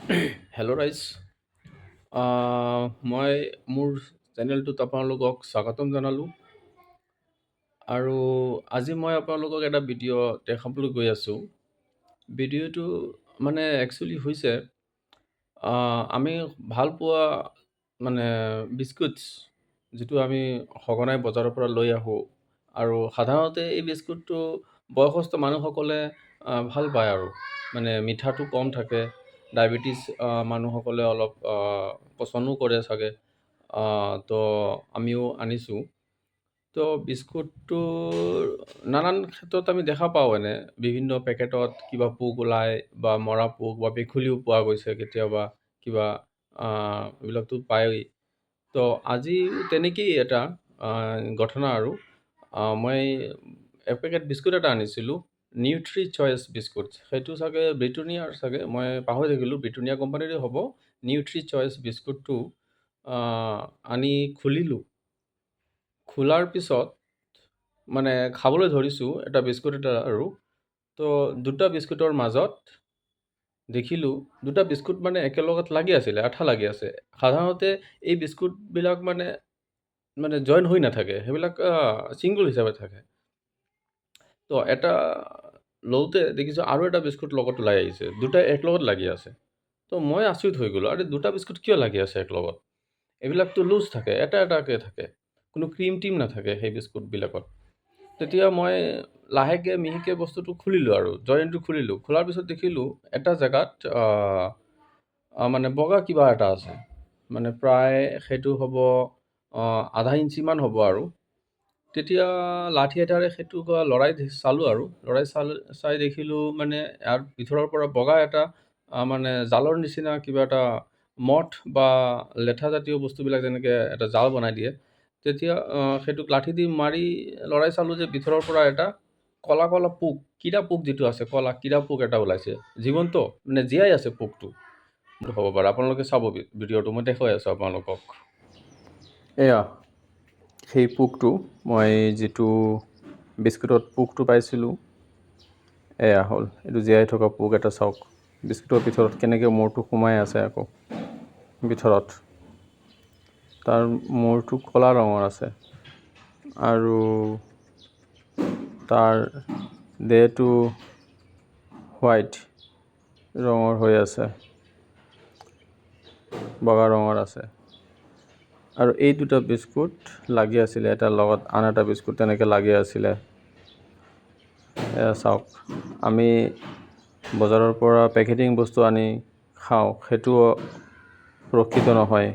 Hello' ৰাইজ, মই মোৰ চেনেলটোত আপোনালোকক স্বাগতম জনালোঁ। আৰু আজি মই আপোনালোকক এটা ভিডিঅ' দেখাবলৈ গৈ আছোঁ। ভিডিঅ'টো মানে একচুৱেলি হৈছে আমি ভাল পোৱা মানে বিস্কুটছ, যিটো আমি সঘনাই বজাৰৰ পৰা লৈ আহোঁ। আৰু সাধাৰণতে এই বিস্কুটটো বয়সস্থ মানুহসকলে ভাল পায় আৰু মানে মিঠাটো কম থাকে। ডায়েবেটিছ মানুহসকলে অলপ পচন্দো কৰে চাগে। তো আমিও আনিছোঁ। তো বিস্কুটটো নানান ক্ষেত্ৰত আমি দেখা পাওঁ, বিভিন্ন পেকেটত কিবা পোক ওলায় বা মৰা পোক বা ভেকুলীও পোৱা গৈছে কেতিয়াবা, কিবা এইবিলাকতো পায়েই। তো আজি তেনেকেই এটা ঘটনা আৰু মই এপেকেট বিস্কুট এটা আনিছিলোঁ, নিউট্ৰি চইচ বিস্কুট। সেইটো চাগে ব্ৰিটানিয়াৰ চাগে, মই পাহৰি থাকিলোঁ, ব্ৰিটানিয়া কোম্পানীৰে হ'ব। নিউট্ৰি চইচ বিস্কুটটো আনি খুলিলোঁ। খোলাৰ পিছত মানে খাবলৈ ধৰিছোঁ এটা বিস্কুট এটা আৰু। তো দুটা বিস্কুটৰ মাজত দেখিলোঁ দুটা বিস্কুট মানে একেলগত লাগি আছিলে, আঠা লাগি আছে। সাধাৰণতে এই বিস্কুটবিলাক মানে জইন হৈ নাথাকে, সেইবিলাক ছিংগল হিচাপে থাকে। তো এটা লওঁতে দেখিছোঁ আৰু এটা বিস্কুট লগত ওলাই আহিছে, দুটা একেলগত লাগি আছে। তো মই আচৰিত হৈ গ'লোঁ, আৰে দুটা বিস্কুট কিয় লাগি আছে একেলগত? এইবিলাকতো লুজ থাকে, এটা এটাকৈ থাকে, কোনো ক্ৰীম টীম নাথাকে সেই বিস্কুটবিলাকত। তেতিয়া মই লাহেকৈ মিহিকৈ বস্তুটো খুলিলোঁ আৰু জইনটো খুলিলোঁ। খোলাৰ পিছত দেখিলোঁ এটা জেগাত মানে বগা কিবা এটা আছে, মানে প্ৰায় সেইটো হ'ব আধা ইঞ্চিমান হ'ব আৰু। তেতিয়া লাঠি এটাৰে সেইটো লৰাই চালোঁ আৰু চাই দেখিলোঁ মানে ইয়াৰ ভিতৰৰ পৰা বগা এটা মানে জালৰ নিচিনা কিবা এটা মঠ বা লেঠা জাতীয় বস্তুবিলাক যেনেকৈ এটা জাল বনাই দিয়ে। তেতিয়া সেইটোক লাঠি দি মাৰি লৰাই চালোঁ যে ভিতৰৰ পৰা এটা ক'লা ক'লা পোক, কীৰা পোক যিটো আছে, ক'লা কীৰা পোক এটা ওলাইছে। জীৱন্ত, মানে জীয়াই আছে পোকটো হ'ব পাৰে। আপোনালোকে চাব ভিডিঅ'টো, মই দেখুৱাই আছোঁ আপোনালোকক। এয়া সেই পোকটো, মই যিটো বিস্কুটত পোকটো পাইছিলোঁ, এয়া হ'ল এইটো জীয়াই থকা পোক এটা। চাওক বিস্কুটৰ ভিতৰত কেনেকৈ মূৰটো সোমাই আছে আকৌ ভিতৰত। তাৰ মূৰটো ক'লা ৰঙৰ আছে আৰু তাৰ দেহটো হোৱাইট ৰঙৰ হৈ আছে, বগা ৰঙৰ আছে। আৰু এই দুটা বিস্কুট লাগি আছিলে, এটাৰ লগত আন এটা বিস্কুট তেনেকৈ লাগি আছিলে। এয়া চাওক, আমি বজাৰৰ পৰা পেকেটিং বস্তু আনি খাওঁ, সেইটোও সুৰক্ষিত নহয়।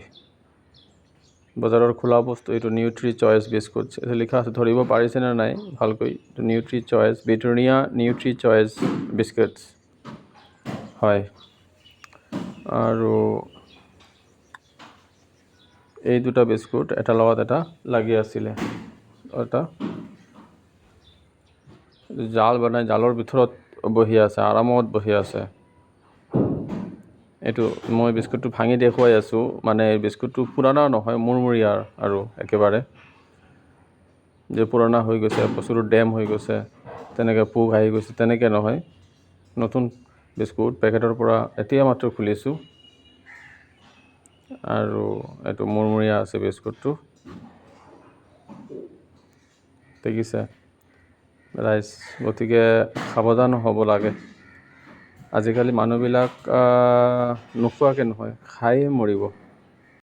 বজাৰৰ খোলা বস্তু, এইটো নিউট্ৰি চইচ বিস্কুট, এইটো লিখা আছে, ধৰিব পাৰিছেনে নাই ভালকৈ? এইটো Nutri Choice, Britannia Nutri Choice biscuits হয়। আৰু এই দুটা বিস্কুট এটাৰ লগত এটা লাগি আছিলে। এটা জাল বনাই জালৰ ভিতৰত বহি আছে, আৰামত বহি আছে। এইটো মই বিস্কুটটো ভাঙি দেখুৱাই আছোঁ, মানে বিস্কুটটো পুৰণা নহয়, মুৰমুৰীয়া আৰু একেবাৰে যে পুৰণা হৈ গৈছে, বস্তুটো ডেম হৈ গৈছে, তেনেকৈ পোক আহি গৈছে, তেনেকৈ নহয়। নতুন বিস্কুট পেকেটৰ পৰা এতিয়া মাত্ৰ খুলিছোঁ আৰু এইটো মুৰমুৰীয়া আছে বিস্কুটটো, দেখিছে ৰাইজ? গতিকে সাৱধান হ'ব লাগে। আজিকালি মানুহবিলাক নোখোৱাকৈ নহয়, খায়ে মৰিব।